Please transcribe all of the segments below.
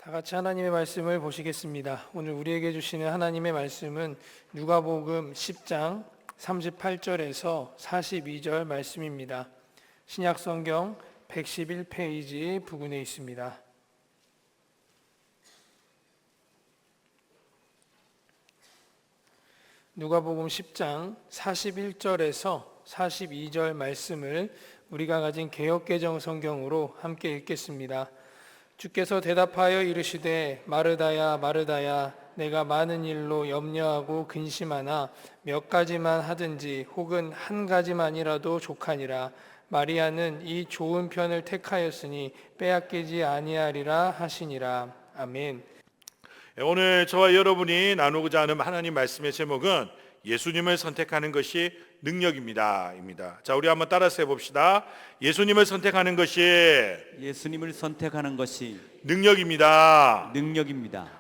다 같이 하나님의 말씀을 보시겠습니다. 오늘 우리에게 주시는 하나님의 말씀은 누가복음 10장 38절에서 42절 말씀입니다. 신약성경 111페이지 부근에 있습니다. 누가복음 10장 41절에서 42절 말씀을 우리가 가진 개역개정 성경으로 함께 읽겠습니다. 주께서 대답하여 이르시되 마르다야 마르다야 내가 많은 일로 염려하고 근심하나 몇 가지만 하든지 혹은 한 가지만이라도 족하니라. 마리아는 이 좋은 편을 택하였으니 빼앗기지 아니하리라 하시니라. 아멘. 오늘 저와 여러분이 나누고자 하는 하나님 말씀의 제목은 예수님을 선택하는 것이 능력입니다. 자, 우리 한번 따라서 해봅시다. 예수님을 선택하는 것이 능력입니다.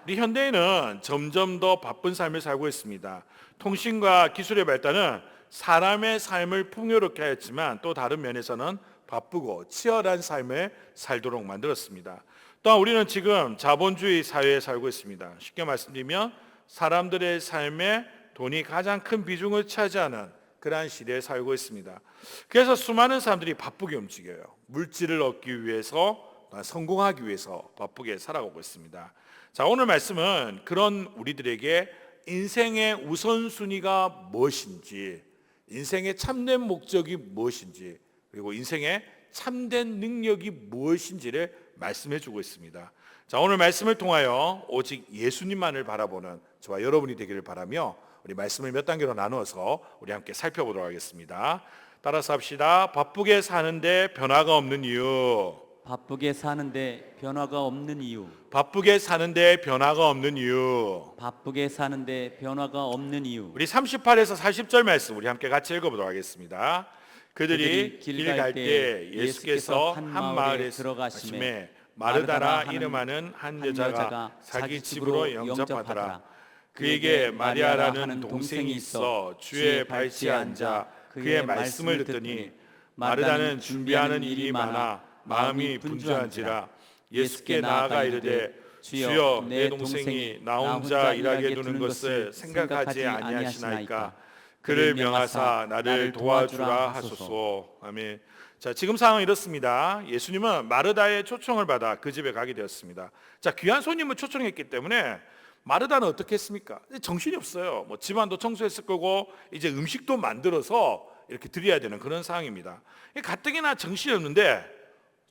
우리 현대인은 점점 더 바쁜 삶을 살고 있습니다. 통신과 기술의 발달은 사람의 삶을 풍요롭게 하였지만 또 다른 면에서는 바쁘고 치열한 삶을 살도록 만들었습니다. 또한 우리는 지금 자본주의 사회에 살고 있습니다. 쉽게 말씀드리면 사람들의 삶에 돈이 가장 큰 비중을 차지하는 그러한 시대에 살고 있습니다. 그래서 수많은 사람들이 바쁘게 움직여요. 물질을 얻기 위해서, 성공하기 위해서 바쁘게 살아가고 있습니다. 자, 오늘 말씀은 그런 우리들에게 인생의 우선순위가 무엇인지, 인생의 참된 목적이 무엇인지, 그리고 인생의 참된 능력이 무엇인지를 말씀해 주고 있습니다. 자, 오늘 말씀을 통하여 오직 예수님만을 바라보는 저와 여러분이 되기를 바라며 우리 말씀을 몇 단계로 나누어서 우리 함께 살펴보도록 하겠습니다. 따라서 합시다. 바쁘게 사는데 변화가 없는 이유. 바쁘게 사는데 변화가 없는 이유. 바쁘게 사는데 변화가 없는 이유. 바쁘게 사는데 변화가 없는 이유. 우리 38에서 40절 말씀 우리 함께 같이 읽어보도록 하겠습니다. 그들이 길 갈 때 예수께서 한 마을에 들어가심에 마르다라 이름하는 한 여자가 자기 집으로 영접하더라. 그에게 마리아라는 동생이 있어 주의 발치에 앉아 그의 말씀을 듣더니 마르다는 준비하는 일이 많아 마음이 분주한지라. 예수께 나아가 이르되 주여 내 동생이 나 혼자 일하게 두는 것을 생각하지 아니하시나이까. 그를 명하사 나를 도와주라 하소서. 아멘. 자, 지금 상황은 이렇습니다. 예수님은 마르다의 초청을 받아 그 집에 가게 되었습니다. 자, 귀한 손님을 초청했기 때문에 마르다는 어떻게 했습니까? 정신이 없어요. 뭐 집안도 청소했을 거고 이제 음식도 만들어서 이렇게 드려야 되는 그런 상황입니다. 가뜩이나 정신이 없는데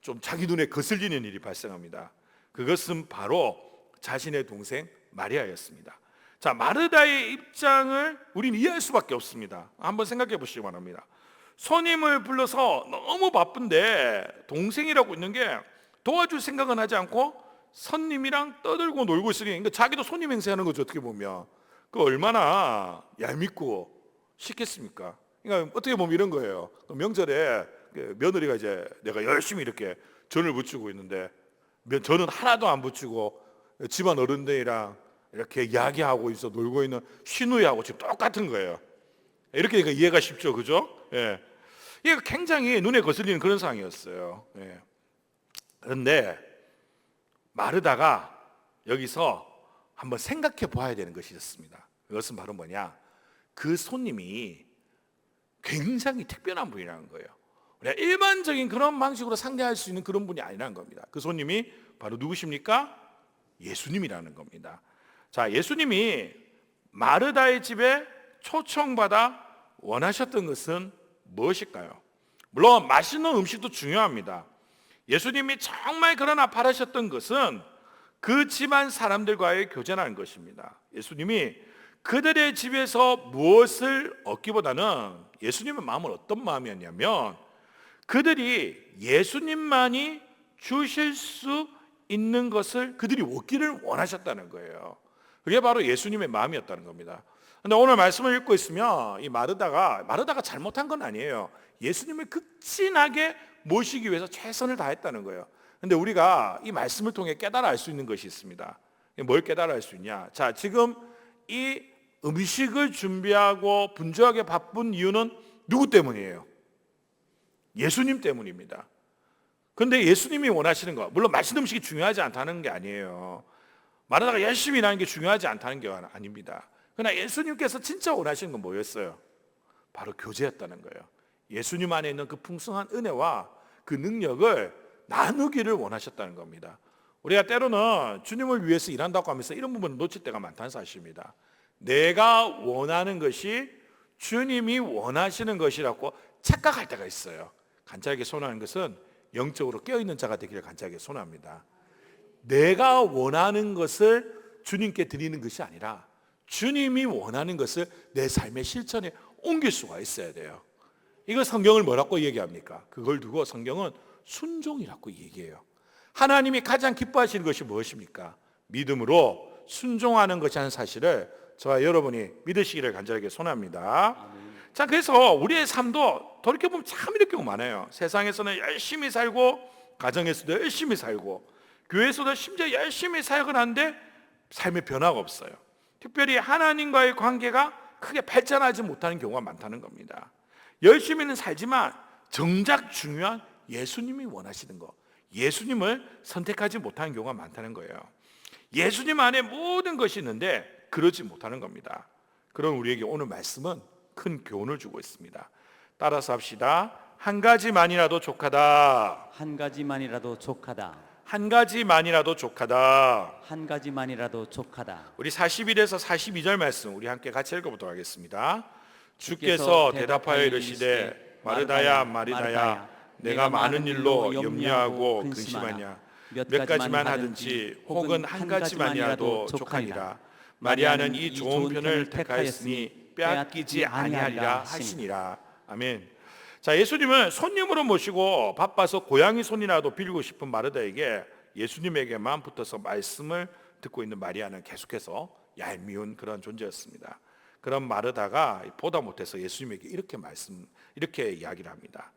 좀 자기 눈에 거슬리는 일이 발생합니다. 그것은 바로 자신의 동생 마리아였습니다. 자, 마르다의 입장을 우리는 이해할 수밖에 없습니다. 한번 생각해 보시기 바랍니다. 손님을 불러서 너무 바쁜데 동생이라고 있는 게 도와줄 생각은 하지 않고 손님이랑 떠들고 놀고 있으니 그러니까 자기도 손님 행세하는 거죠. 어떻게 보면 그 얼마나 얄밉고 싫겠습니까? 그러니까 어떻게 보면 이런 거예요. 명절에 며느리가 이제 내가 열심히 이렇게 전을 부치고 있는데 전은 하나도 안 부치고 집안 어른들이랑 이렇게 이야기하고 있어 놀고 있는 시누이하고 지금 똑같은 거예요. 이렇게 그러니까 이해가 쉽죠, 그죠? 예. 이게 굉장히 눈에 거슬리는 그런 상황이었어요. 예. 그런데 마르다가 여기서 한번 생각해 봐야 되는 것이 있었습니다. 그것은 바로 뭐냐? 그 손님이 굉장히 특별한 분이라는 거예요. 우리가 일반적인 그런 방식으로 상대할 수 있는 그런 분이 아니라는 겁니다. 그 손님이 바로 누구십니까? 예수님이라는 겁니다. 자, 예수님이 마르다의 집에 초청받아 원하셨던 것은 무엇일까요? 물론 맛있는 음식도 중요합니다. 예수님이 정말 그러나 바라셨던 것은 그 집안 사람들과의 교제라는 것입니다. 예수님이 그들의 집에서 무엇을 얻기보다는 예수님의 마음은 어떤 마음이었냐면 그들이 예수님만이 주실 수 있는 것을 그들이 얻기를 원하셨다는 거예요. 그게 바로 예수님의 마음이었다는 겁니다. 근데 오늘 말씀을 읽고 있으면 이 마르다가 잘못한 건 아니에요. 예수님을 극진하게 모시기 위해서 최선을 다했다는 거예요. 근데 우리가 이 말씀을 통해 깨달아 알 수 있는 것이 있습니다. 뭘 깨달아 알 수 있냐? 자, 지금 이 음식을 준비하고 분주하게 바쁜 이유는 누구 때문이에요? 예수님 때문입니다. 근데 예수님이 원하시는 거, 물론 맛있는 음식이 중요하지 않다는 게 아니에요. 마르다가 열심히 일하는 게 중요하지 않다는 게 아닙니다. 그러나 예수님께서 진짜 원하시는 건 뭐였어요? 바로 교제였다는 거예요. 예수님 안에 있는 그 풍성한 은혜와 그 능력을 나누기를 원하셨다는 겁니다. 우리가 때로는 주님을 위해서 일한다고 하면서 이런 부분을 놓칠 때가 많다는 사실입니다. 내가 원하는 것이 주님이 원하시는 것이라고 착각할 때가 있어요. 간절하게 소원하는 것은 영적으로 깨어있는 자가 되기를 간절하게 소원합니다. 내가 원하는 것을 주님께 드리는 것이 아니라 주님이 원하는 것을 내 삶의 실천에 옮길 수가 있어야 돼요. 이걸 성경을 뭐라고 얘기합니까? 그걸 두고 성경은 순종이라고 얘기해요. 하나님이 가장 기뻐하시는 것이 무엇입니까? 믿음으로 순종하는 것이라는 사실을 저와 여러분이 믿으시기를 간절하게 소원합니다. 자, 그래서 우리의 삶도 돌이켜보면 참 이럴 경우 많아요. 세상에서는 열심히 살고, 가정에서도 열심히 살고, 교회에서도 심지어 열심히 사역을 하는데 삶의 변화가 없어요. 특별히 하나님과의 관계가 크게 발전하지 못하는 경우가 많다는 겁니다. 열심히는 살지만 정작 중요한 예수님이 원하시는 것, 예수님을 선택하지 못하는 경우가 많다는 거예요. 예수님 안에 모든 것이 있는데 그러지 못하는 겁니다. 그런 우리에게 오늘 말씀은 큰 교훈을 주고 있습니다. 따라서 합시다. 한 가지만이라도 족하다. 한 가지만이라도 족하다. 한 가지만이라도 족하다. 한 가지만이라도 족하다. 우리 41에서 42절 말씀 우리 함께 같이 읽어보도록 하겠습니다. 주께서 대답하여 이르시되 마르다야 마르다야 내가 많은 일로 염려하고 근심하냐. 몇 가지만 하든지 혹은 한 가지만이라도 족하니라. 마리아는 이 좋은 편을 택하였으니 빼앗기지 아니하리라 하시니라. 아멘. 자, 예수님을 손님으로 모시고 바빠서 고양이 손이라도 빌고 싶은 마르다에게 예수님에게만 붙어서 말씀을 듣고 있는 마리아는 계속해서 얄미운 그런 존재였습니다. 그런 마르다가 보다 못해서 예수님에게 이렇게 이야기를 합니다.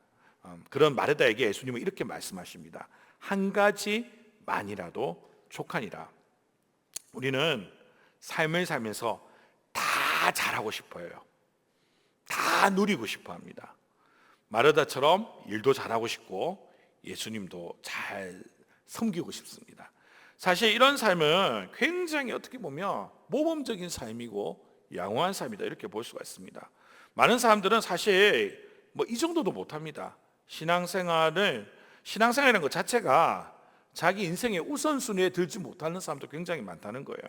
그런 마르다에게 예수님은 이렇게 말씀하십니다. 한 가지만이라도 족하니라. 우리는 삶을 살면서 다 잘하고 싶어요. 다 누리고 싶어 합니다. 마르다처럼 일도 잘하고 싶고 예수님도 잘 섬기고 싶습니다. 사실 이런 삶은 굉장히 어떻게 보면 모범적인 삶이고 양호한 삶이다 이렇게 볼 수가 있습니다. 많은 사람들은 사실 이 정도도 못합니다. 신앙생활이라는 것 자체가 자기 인생의 우선순위에 들지 못하는 사람도 굉장히 많다는 거예요.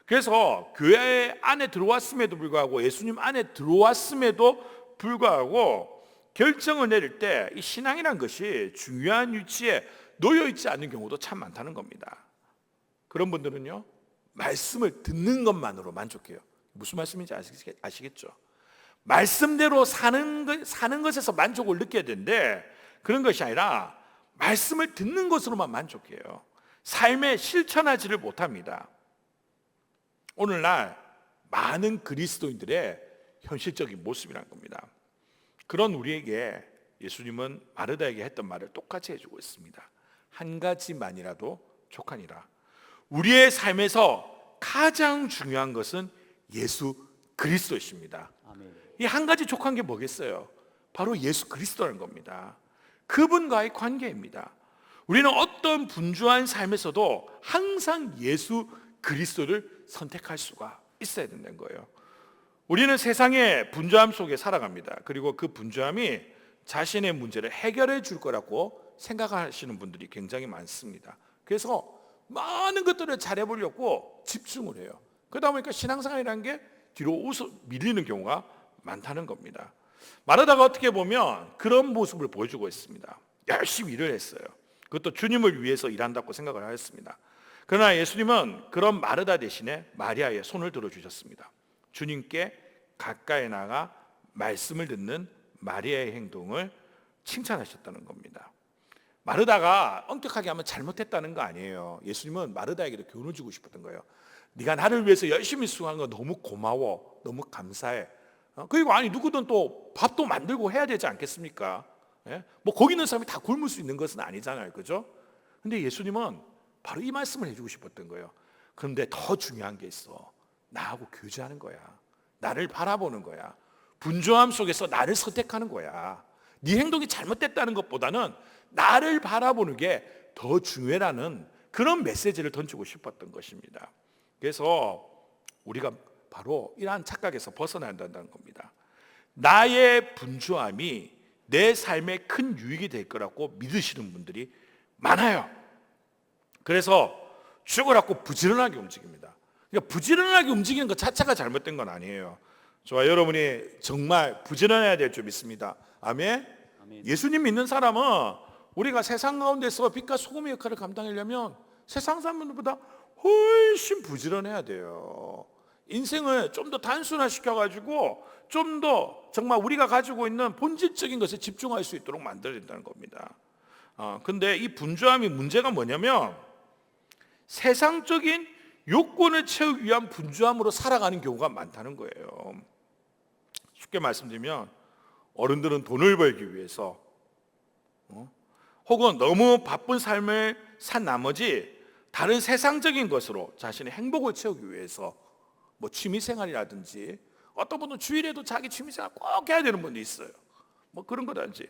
그래서 교회 안에 들어왔음에도 불구하고 예수님 안에 들어왔음에도 불구하고 결정을 내릴 때 이 신앙이란 것이 중요한 위치에 놓여 있지 않는 경우도 참 많다는 겁니다. 그런 분들은요, 말씀을 듣는 것만으로 만족해요. 무슨 말씀인지 아시겠죠? 말씀대로 사는 것에서 만족을 느껴야 되는데 그런 것이 아니라 말씀을 듣는 것으로만 만족해요. 삶에 실천하지를 못합니다. 오늘날 많은 그리스도인들의 현실적인 모습이란 겁니다. 그런 우리에게 예수님은 마르다에게 했던 말을 똑같이 해주고 있습니다. 한 가지만이라도 족하니라. 우리의 삶에서 가장 중요한 것은 예수 그리스도이십니다. 이 한 가지 족한 게 뭐겠어요? 바로 예수 그리스도라는 겁니다. 그분과의 관계입니다. 우리는 어떤 분주한 삶에서도 항상 예수 그리스도를 선택할 수가 있어야 된다는 거예요. 우리는 세상의 분주함 속에 살아갑니다. 그리고 그 분주함이 자신의 문제를 해결해 줄 거라고 생각하시는 분들이 굉장히 많습니다. 그래서 많은 것들을 잘해보려고 집중을 해요. 그러다 보니까 신앙생활이라는 게 뒤로 밀리는 경우가 많다는 겁니다. 마르다가 어떻게 보면 그런 모습을 보여주고 있습니다. 열심히 일을 했어요. 그것도 주님을 위해서 일한다고 생각을 하였습니다. 그러나 예수님은 그런 마르다 대신에 마리아의 손을 들어주셨습니다. 주님께 가까이 나가 말씀을 듣는 마리아의 행동을 칭찬하셨다는 겁니다. 마르다가 엄격하게 하면 잘못했다는 거 아니에요. 예수님은 마르다에게도 교훈을 주고 싶었던 거예요. 네가 나를 위해서 열심히 수고한 거 너무 고마워, 너무 감사해. 그리고 누구든 또 밥도 만들고 해야 되지 않겠습니까? 예? 거기 있는 사람이 다 굶을 수 있는 것은 아니잖아요, 그죠? 근데 예수님은 바로 이 말씀을 해주고 싶었던 거예요. 그런데 더 중요한 게 있어. 나하고 교제하는 거야. 나를 바라보는 거야. 분주함 속에서 나를 선택하는 거야. 네 행동이 잘못됐다는 것보다는 나를 바라보는 게 더 중요하다는 그런 메시지를 던지고 싶었던 것입니다. 그래서 우리가 바로 이러한 착각에서 벗어나야 한다는 겁니다. 나의 분주함이 내 삶에 큰 유익이 될 거라고 믿으시는 분들이 많아요. 그래서 죽으라고 부지런하게 움직입니다. 그러니까 부지런하게 움직이는 것 자체가 잘못된 건 아니에요. 저와 여러분이 정말 부지런해야 될 줄 믿습니다. 아멘? 예수님 믿는 사람은 우리가 세상 가운데서 빛과 소금의 역할을 감당하려면 세상 사람들보다 훨씬 부지런해야 돼요. 인생을 좀 더 단순화시켜가지고 좀 더 정말 우리가 가지고 있는 본질적인 것에 집중할 수 있도록 만들어야 된다는 겁니다. 근데 이 분주함이 문제가 뭐냐면 세상적인 요건을 채우기 위한 분주함으로 살아가는 경우가 많다는 거예요. 쉽게 말씀드리면 어른들은 돈을 벌기 위해서 혹은 너무 바쁜 삶을 산 나머지 다른 세상적인 것으로 자신의 행복을 채우기 위해서 뭐 취미생활이라든지 어떤 분은 주일에도 자기 취미생활 꼭 해야 되는 분도 있어요. 뭐 그런 거라든지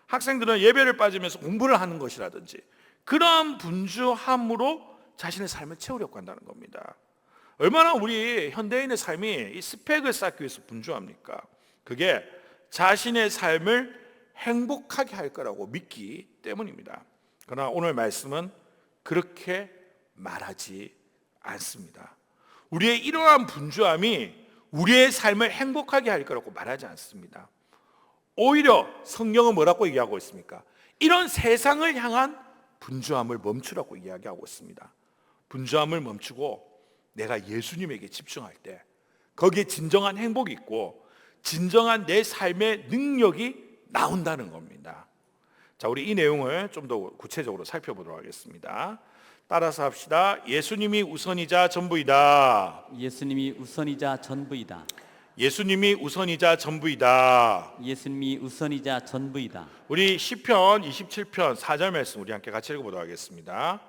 학생들은 예배를 빠지면서 공부를 하는 것이라든지 그런 분주함으로 자신의 삶을 채우려고 한다는 겁니다. 얼마나 우리 현대인의 삶이 이 스펙을 쌓기 위해서 분주합니까? 그게 자신의 삶을 행복하게 할 거라고 믿기 때문입니다. 그러나 오늘 말씀은 그렇게 말하지 않습니다. 우리의 이러한 분주함이 우리의 삶을 행복하게 할 거라고 말하지 않습니다. 오히려 성경은 뭐라고 얘기하고 있습니까? 이런 세상을 향한 분주함을 멈추라고 이야기하고 있습니다. 분주함을 멈추고 내가 예수님에게 집중할 때 거기에 진정한 행복이 있고 진정한 내 삶의 능력이 나온다는 겁니다. 자, 우리 이 내용을 좀 더 구체적으로 살펴보도록 하겠습니다. 따라서 합시다. 예수님이 우선이자 전부이다. 예수님이 우선이자 전부이다. 예수님이 우선이자 전부이다. 예수님이 우선이자 전부이다. 우리 시편 27편 4절 말씀 우리 함께 같이 읽어보도록 하겠습니다.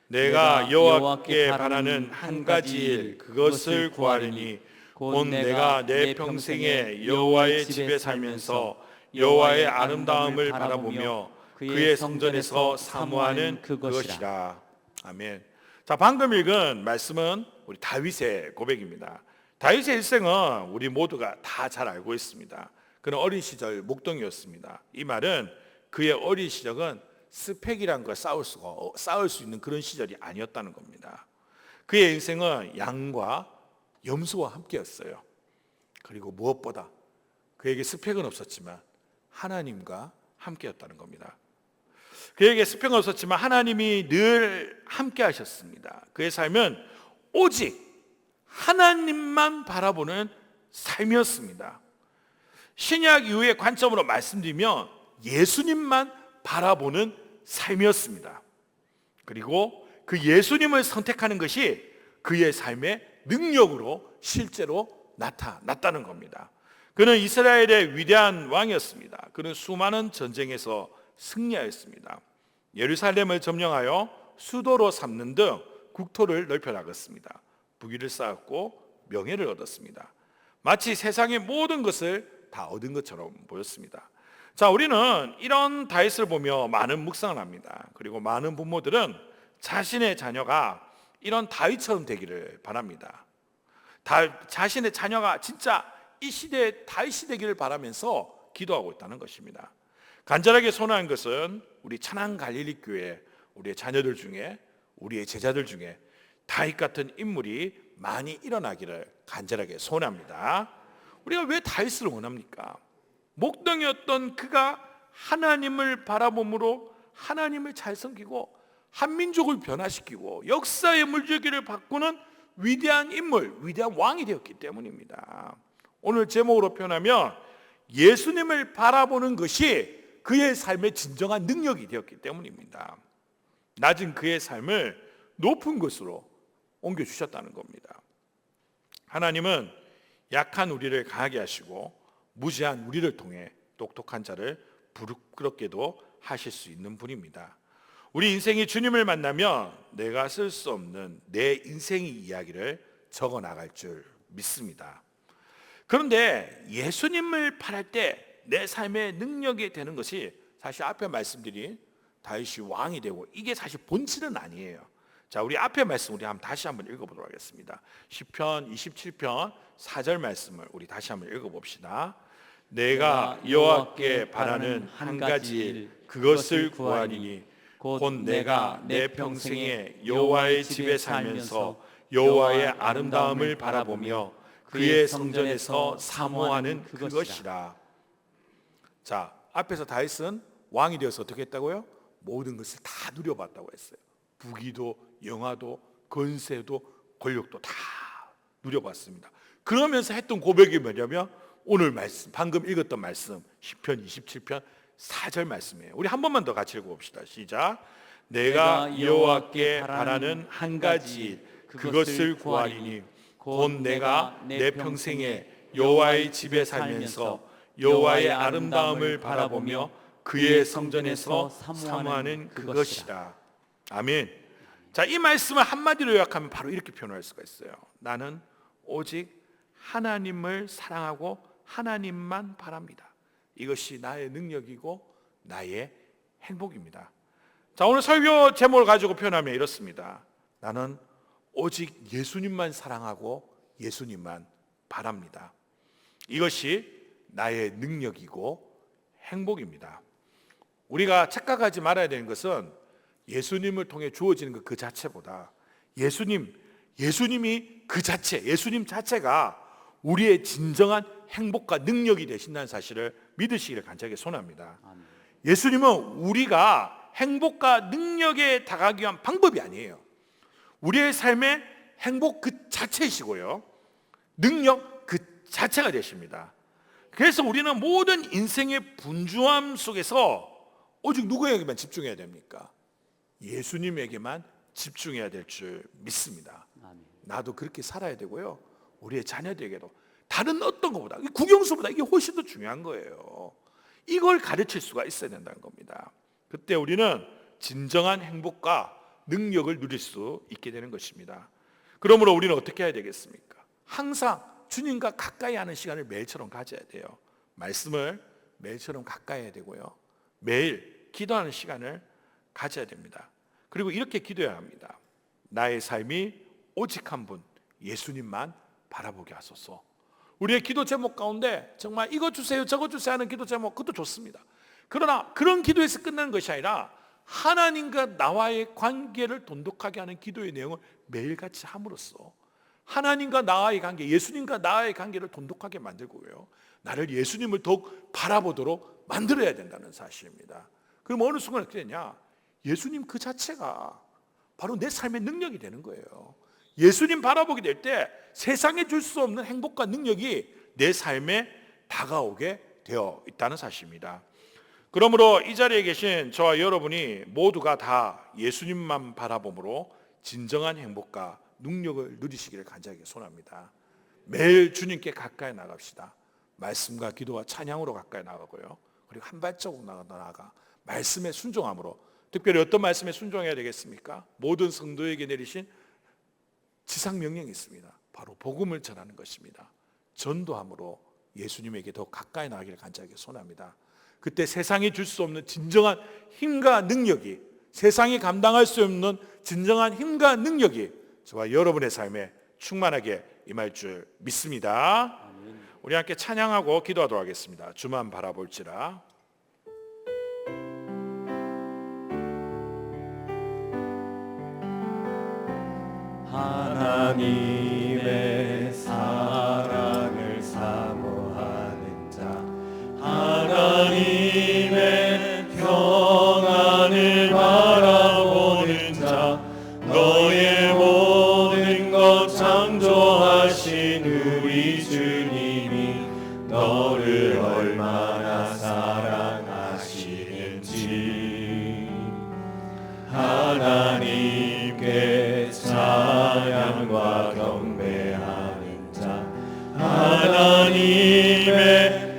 내가 여호와께 바라는 한 가지 일 그것을 구하리니 곧 내가 내 평생에 여호와의 집에 살면서 여호와의 아름다움을 바라보며 그의 성전에서 사모하는 그것이라. 아멘. 자, 방금 읽은 말씀은 우리 다윗의 고백입니다. 다윗의 일생은 우리 모두가 다 잘 알고 있습니다. 그는 어린 시절 목동이었습니다. 이 말은 그의 어린 시절은 스펙이란 걸 쌓을 수 있는 그런 시절이 아니었다는 겁니다. 그의 인생은 양과 염소와 함께였어요. 그리고 무엇보다 그에게 스펙은 없었지만 하나님과 함께였다는 겁니다. 그에게 스펙은 없었지만 하나님이 늘 함께 하셨습니다. 그의 삶은 오직 하나님만 바라보는 삶이었습니다. 신약 이후의 관점으로 말씀드리면 예수님만 바라보는 삶이었습니다. 그리고 그 예수님을 선택하는 것이 그의 삶의 능력으로 실제로 나타났다는 겁니다. 그는 이스라엘의 위대한 왕이었습니다. 그는 수많은 전쟁에서 승리하였습니다. 예루살렘을 점령하여 수도로 삼는 등 국토를 넓혀 나갔습니다. 부귀를 쌓았고 명예를 얻었습니다. 마치 세상의 모든 것을 다 얻은 것처럼 보였습니다. 자, 우리는 이런 다윗을 보며 많은 묵상을 합니다. 그리고 많은 부모들은 자신의 자녀가 이런 다윗처럼 되기를 바랍니다. 자신의 자녀가 진짜 이 시대의 다윗이 되기를 바라면서 기도하고 있다는 것입니다. 간절하게 소원하는 것은 우리 천안 갈릴리 교회 우리의 자녀들 중에 우리의 제자들 중에 다윗 같은 인물이 많이 일어나기를 간절하게 소원합니다. 우리가 왜 다윗을 원합니까? 목동이었던 그가 하나님을 바라봄으로 하나님을 잘 섬기고 한민족을 변화시키고 역사의 물줄기를 바꾸는 위대한 인물, 위대한 왕이 되었기 때문입니다. 오늘 제목으로 표현하면 예수님을 바라보는 것이 그의 삶의 진정한 능력이 되었기 때문입니다. 낮은 그의 삶을 높은 것으로 옮겨주셨다는 겁니다. 하나님은 약한 우리를 강하게 하시고 무지한 우리를 통해 똑똑한 자를 부끄럽게도 하실 수 있는 분입니다. 우리 인생이 주님을 만나면 내가 쓸 수 없는 내 인생의 이야기를 적어 나갈 줄 믿습니다. 그런데 예수님을 바랄 때 내 삶의 능력이 되는 것이 사실 앞에 말씀드린 다윗이 왕이 되고, 이게 사실 본질은 아니에요. 자, 우리 앞에 말씀 우리 다시 한번 읽어보도록 하겠습니다. 시편 27편 4절 말씀을 우리 다시 한번 읽어봅시다. 내가 여호와께 바라는 한 가지 일, 그것을 구하리니 곧 내가 내 평생에 여호와의 집에 살면서 여호와의 아름다움을 바라보며 그의 성전에서 사모하는 그것이라. 자, 앞에서 다윗은 왕이 되어서 어떻게 했다고요? 모든 것을 다 누려봤다고 했어요. 부귀도 영화도 권세도 권력도 다 누려봤습니다. 그러면서 했던 고백이 뭐냐면 오늘 말씀, 방금 읽었던 말씀, 시편 27편 4절 말씀이에요. 우리 한 번만 더 같이 읽어봅시다. 시작. 내가 여호와께 바라는 한 가지 일, 그것을 구하리니 곧 내가 내 평생에 여호와의 집에 살면서 여호와의 아름다움을 바라보며 그의 성전에서 사모하는 그것이라. 아멘. 자, 이 말씀을 한마디로 요약하면 바로 이렇게 표현할 수가 있어요. 나는 오직 하나님을 사랑하고 하나님만 바랍니다. 이것이 나의 능력이고 나의 행복입니다. 자, 오늘 설교 제목을 가지고 표현하면 이렇습니다. 나는 오직 예수님만 사랑하고 예수님만 바랍니다. 이것이 나의 능력이고 행복입니다. 우리가 착각하지 말아야 되는 것은 예수님을 통해 주어지는 것 그 자체보다 예수님이 그 자체, 예수님 자체가 우리의 진정한 행복과 능력이 되신다는 사실을 믿으시기를 간절하게 소원합니다. 예수님은 우리가 행복과 능력에 다가가기 위한 방법이 아니에요. 우리의 삶의 행복 그 자체이시고요, 능력 그 자체가 되십니다. 그래서 우리는 모든 인생의 분주함 속에서 오직 누구에게만 집중해야 됩니까? 예수님에게만 집중해야 될 줄 믿습니다. 나도 그렇게 살아야 되고요, 우리의 자녀들에게도 다른 어떤 것보다, 국영수보다 이게 훨씬 더 중요한 거예요. 이걸 가르칠 수가 있어야 된다는 겁니다. 그때 우리는 진정한 행복과 능력을 누릴 수 있게 되는 것입니다. 그러므로 우리는 어떻게 해야 되겠습니까? 항상 주님과 가까이 하는 시간을 매일처럼 가져야 돼요. 말씀을 매일처럼 가까이 해야 되고요, 매일 기도하는 시간을 가져야 됩니다. 그리고 이렇게 기도해야 합니다. 나의 삶이 오직 한 분, 예수님만 바라보게 하소서. 우리의 기도 제목 가운데 정말 이거 주세요 저거 주세요 하는 기도 제목, 그것도 좋습니다. 그러나 그런 기도에서 끝나는 것이 아니라 하나님과 나와의 관계를 돈독하게 하는 기도의 내용을 매일같이 함으로써 하나님과 나와의 관계, 예수님과 나와의 관계를 돈독하게 만들고요, 나를 예수님을 더욱 바라보도록 만들어야 된다는 사실입니다. 그럼 어느 순간 어떻게 되냐? 예수님 그 자체가 바로 내 삶의 능력이 되는 거예요. 예수님 바라보게 될 때 세상에 줄 수 없는 행복과 능력이 내 삶에 다가오게 되어 있다는 사실입니다. 그러므로 이 자리에 계신 저와 여러분이 모두가 다 예수님만 바라봄으로 진정한 행복과 능력을 누리시기를 간절하게 소원합니다. 매일 주님께 가까이 나갑시다. 말씀과 기도와 찬양으로 가까이 나가고요, 그리고 한 발자국 나아가 말씀에 순종함으로, 특별히 어떤 말씀에 순종해야 되겠습니까? 모든 성도에게 내리신 지상명령이 있습니다. 바로 복음을 전하는 것입니다. 전도함으로 예수님에게 더 가까이 나가기를 간절하게 소원합니다. 그때 세상이 줄 수 없는 진정한 힘과 능력이, 세상이 감당할 수 없는 진정한 힘과 능력이 저와 여러분의 삶에 충만하게 임할 줄 믿습니다. 우리 함께 찬양하고 기도하도록 하겠습니다. 주만 바라볼지라. 하나님의 사랑을 사모하는 자, 하나님의 평안을 바라보는 자, 너의 모든 것 창조하신 우리 주님이 너를 얼마나 사랑하시는지 하나님께 찬양과 경배하는 자, 하나님의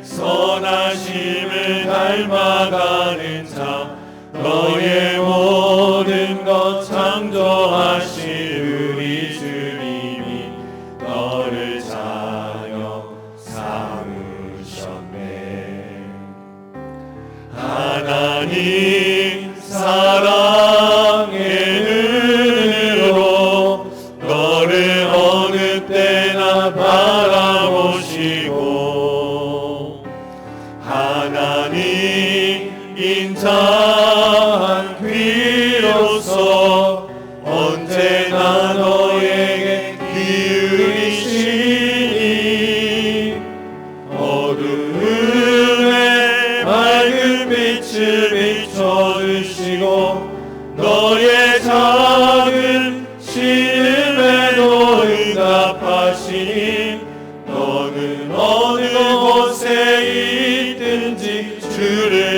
선하심을 닮아가는 자, 너의 모든 것 창조하신 우리 주님이 너를 자녀 삼으셨네. 하나님 한 귀로서 언제나 너에게 기울이시니 어두움에 밝은 빛을 비춰주시고 너의 작은 신음에도 응답하시니 너는 어느 곳에 있든지 주를